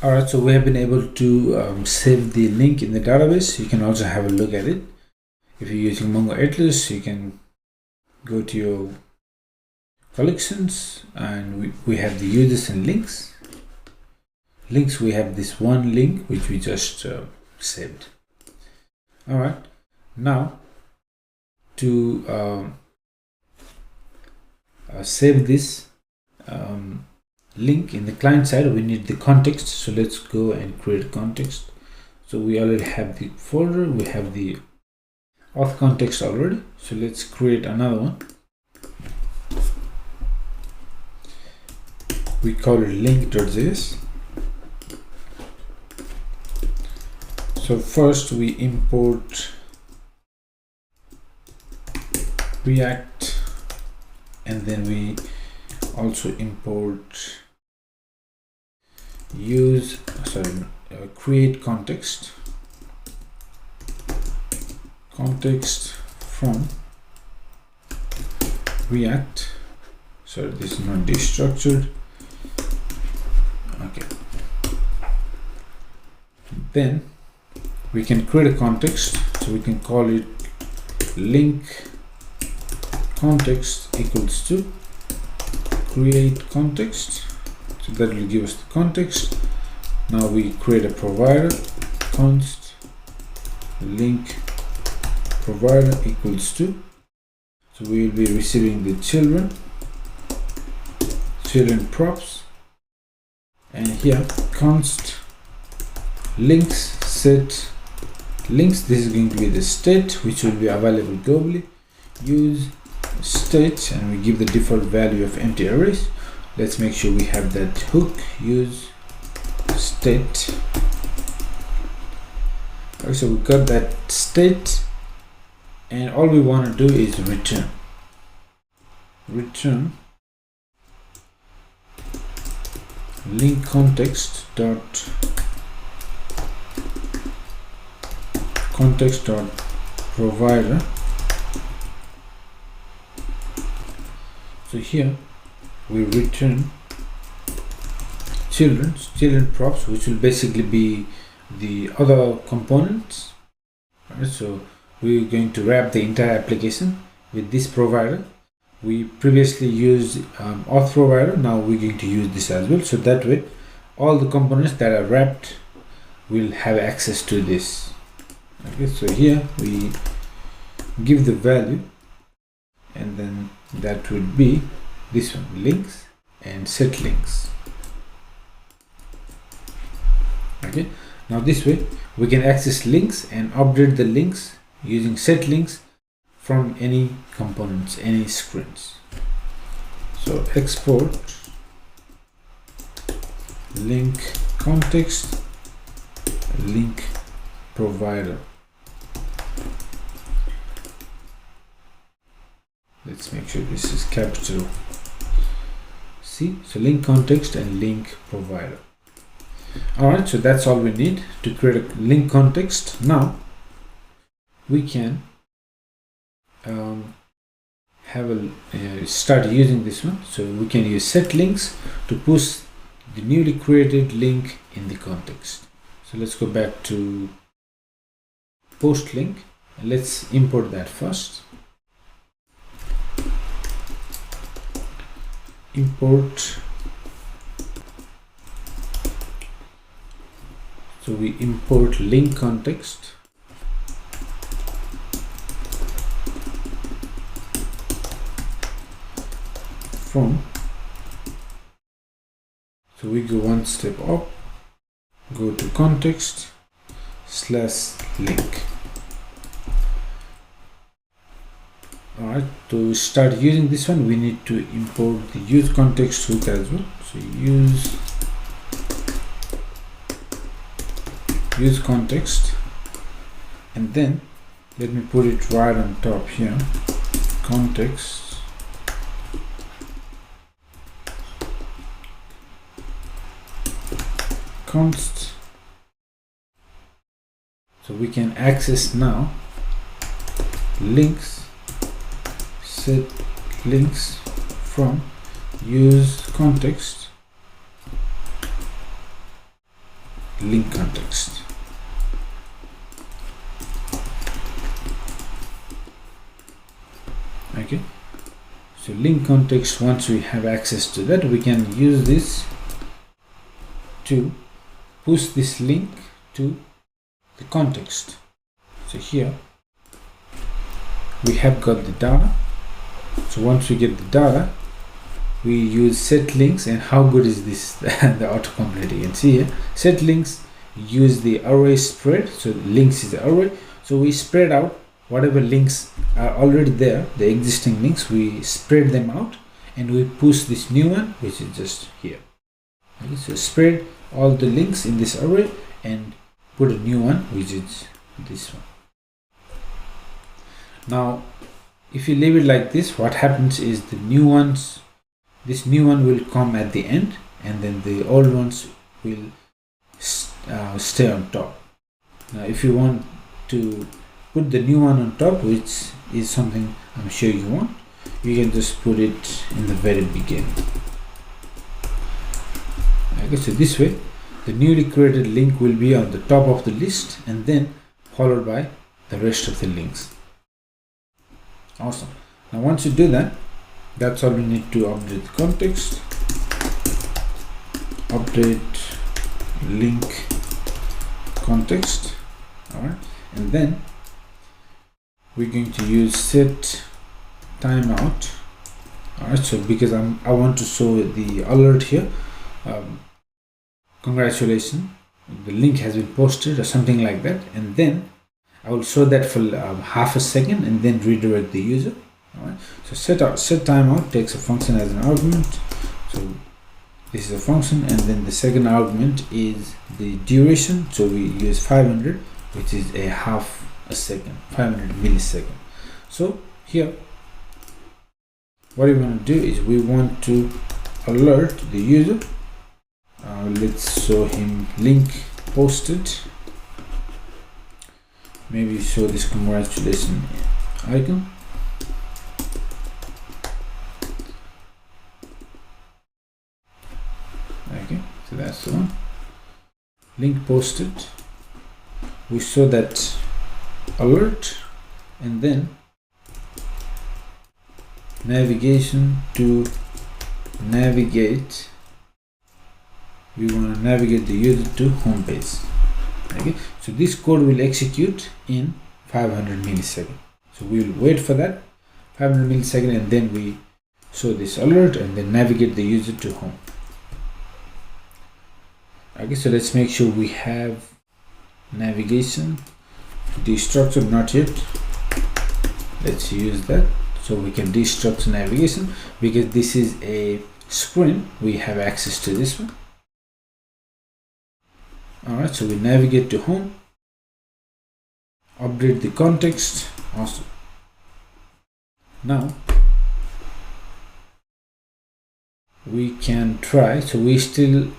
Alright, so we have been able to save the link in the database. You can also have a look at it. If you're using Mongo Atlas, you can go to your collections and we have the users and links. Links, we have this one link which we just saved. Alright, now to save this link in the client side, we need the context. So let's go and create context. So we already have the folder, we have the auth context already. So let's create another one. We call it link.js. So first we import React, and then we also import create context from React. So this is not destructured. Okay, then we can create a context, so we can call it link context equals to create context. So that will give us the context. Now we create a provider, const link provider equals to, so we will be receiving the children props, and here const links set links. This is going to be the state which will be available globally. Use state, and we give the default value of empty arrays. Let's make sure we have that hook, use state. Okay, so we got that state, and all we want to do is return link context dot provider. So here we return children props, which will basically be the other components. Right, so we're going to wrap the entire application with this provider. We previously used auth provider, now we're going to use this as well, so that way all the components that are wrapped will have access to this. Okay, so here we give the value, and then that would be this one, links and set links. Okay, now this way we can access links and update the links using set links from any components, any screens. So export link context link provider. Let's make sure this is capital C. So link context and link provider. Alright, so that's all we need to create a link context. Now we can start using this one. So we can use set links to push the newly created link in the context. So let's go back to post link and let's import that first. Import. So we import link context from, so we go one step up, go to context / link. Alright, to start using this one, we need to import the use context hook as well. So use context, and then let me put it right on top here, context const. So we can access now links, set links from use context link context. Okay, so link context, once we have access to that, we can use this to push this link to the context. So here we have got the data. So once we get the data, we use set links. And how good is this? The autocomplete, you can see here, set links use the array spread. So links is the array, so we spread out whatever links are already there, the existing links, we spread them out and we push this new one, which is just here. Okay, so spread all the links in this array and put a new one, which is this one. Now if you leave it like this, what happens is the new ones, this new one will come at the end, and then the old ones will stay on top. Now if you want to put the new one on top, which is something I'm sure you want, you can just put it in the very beginning. Okay, so this way the newly created link will be on the top of the list and then followed by the rest of the links. Awesome. Now once you do that, that's all we need to update the context. Update link context. Alright, and then we're going to use set timeout. Alright, so because I want to show the alert here, congratulations, the link has been posted or something like that, and then I will show that for half a second and then redirect the user. Alright, so set timeout takes a function as an argument. So this is a function, and then the second argument is the duration. So we use 500, which is a half a second, 500 milliseconds. So here what we want to do is we want to alert the user. Let's show him link posted. Maybe show this congratulations icon. Okay, so that's the one. Link posted. We show that alert, and then navigation to navigate. We want to navigate the user to home page. Okay, so this code will execute in 500 milliseconds. So we will wait for that 500 milliseconds, and then we show this alert and then navigate the user to home. Okay, so let's make sure we have navigation destructure, not yet. Let's use that so we can destructure navigation, because this is a screen, we have access to this one. Alright, so we navigate to home, update the context. Awesome. Now we can try. So we still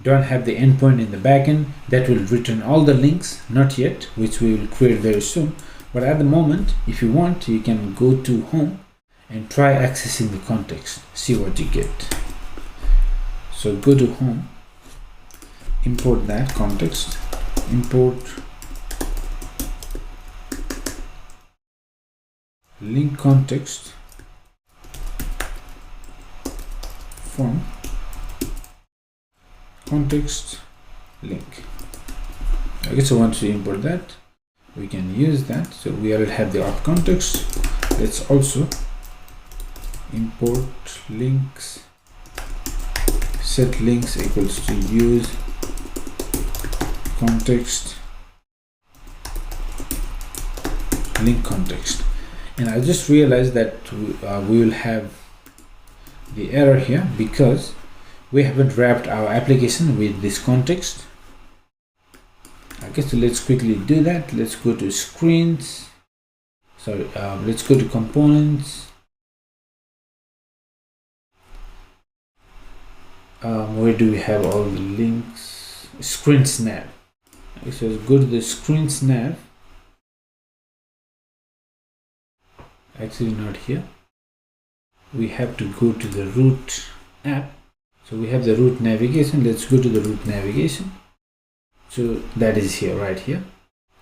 don't have the endpoint in the backend that will return all the links, not yet, which we will create very soon. But at the moment, if you want, you can go to home and try accessing the context, see what you get. So go to home, import that context, import link context from context link. Okay, so once we import that, we can use that. So we already have the auth context. Let's also import links, set links equals to use context link context. And I just realized that we will have the error here because we haven't wrapped our application with this context. Okay, so let's quickly do that. Let's go to screens. Sorry, let's go to components. Where do we have all the links? Screen snap. Okay, so let's go to the screen snap. Actually not here. We have to go to the root app. So we have the root navigation. Let's go to the root navigation. So that is here, right here.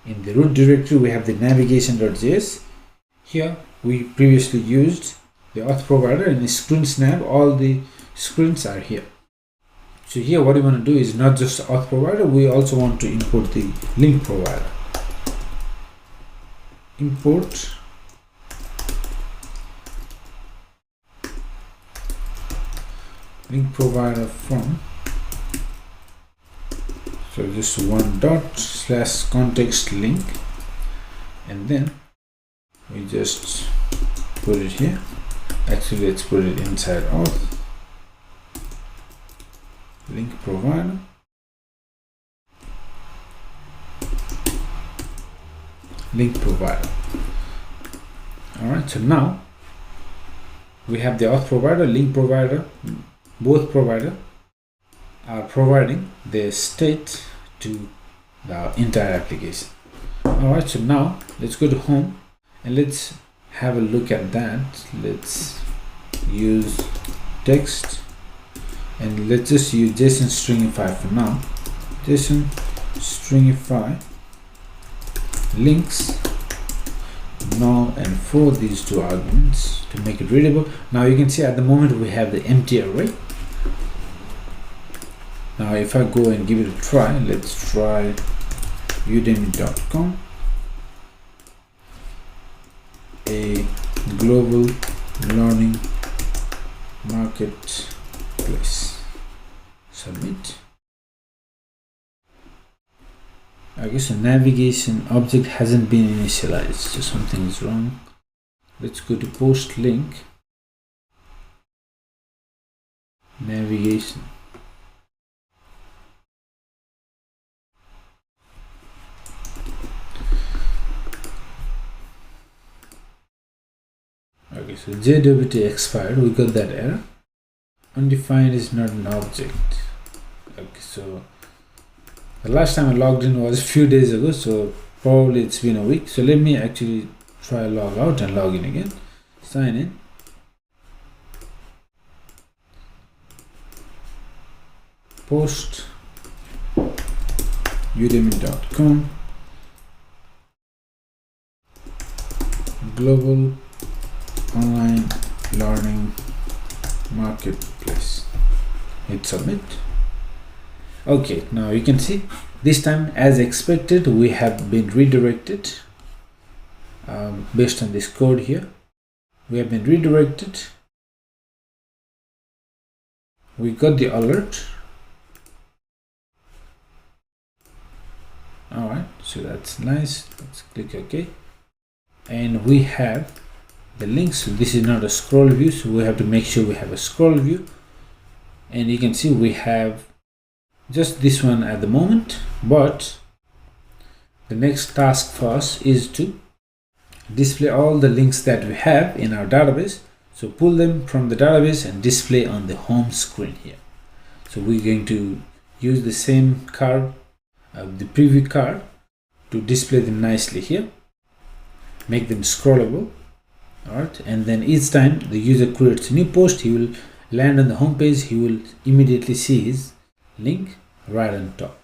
In the root directory, we have the navigation.js. Here we previously used the auth provider, and the screen snap, all the screens are here. So here what we want to do is not just auth provider, we also want to import the link provider. Import link provider from, so just one dot slash context link, and then we just put it here. Actually, let's put it inside auth link provider. Link provider. Alright, so now we have the auth provider, link provider. Both provider are providing the state to the entire application. Alright, so now let's go to home and let's have a look at that. Let's use text and let's just use JSON stringify for now. JSON stringify links null and for these two arguments to make it readable. Now you can see at the moment we have the empty array. Now if I go and give it a try, let's try udemy.com, a global learning marketplace. Submit. I guess the navigation object hasn't been initialized, so something is wrong. Let's go to post link navigation. Okay, so JWT expired, we got that error. Undefined is not an object. Okay, so the last time I logged in was a few days ago, so probably it's been a week. So let me actually try log out and log in again. Sign in. Post udemy.com global online learning marketplace. Hit submit. Okay, now you can see this time, as expected, we have been redirected based on this code here. We have been redirected. We got the alert. All right, so that's nice. Let's click OK, and we have the links. So this is not a scroll view, so we have to make sure we have a scroll view, and you can see we have just this one at the moment, but the next task for us is to display all the links that we have in our database. So pull them from the database and display on the home screen here. So we're going to use the same card, the preview card, to display them nicely here, make them scrollable. All right, and then each time the user creates a new post, he will land on the home page, he will immediately see his link right on top.